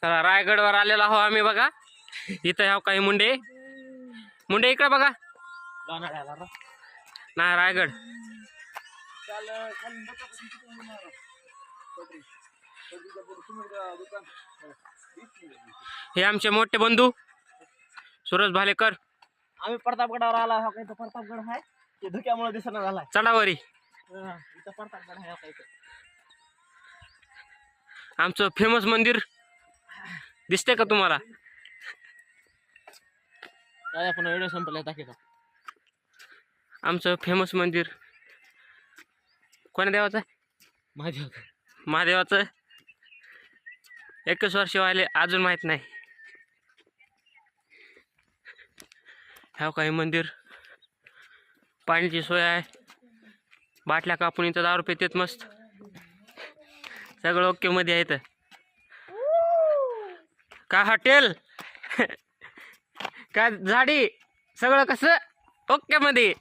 चला रायगडवर आलेलो आहो आम्ही बघा. इथं ह्या काही मुंडे मुंडे इकडे बघा. नाही रायगड. हे आमचे मोठे बंधू सुरज भालेकर. आम्ही प्रतापगडावर आला आहोत. काही प्रतापगड आहे ते धुक्यामुळे दिसना झालाय. चढावरी इथं प्रतापगड आहे काही. आमचं फेमस मंदिर दिसते का तुम्हाला? काय आपण व्हिडिओ संपलाय टाकीचा. आमचं फेमस मंदिर कोणा देवाचं? महादेवाचं. 21 वर्ष व्हायले अजून माहित नाही. ह्या काही मंदिर पाण्याची सोय आहे. बाटल्या कापून इथं 10 रुपये देत मस्त. सगळं ओके मध्ये आहे. इथं का हॉटेल काय झाडी सगळं कसं ओके मध्ये.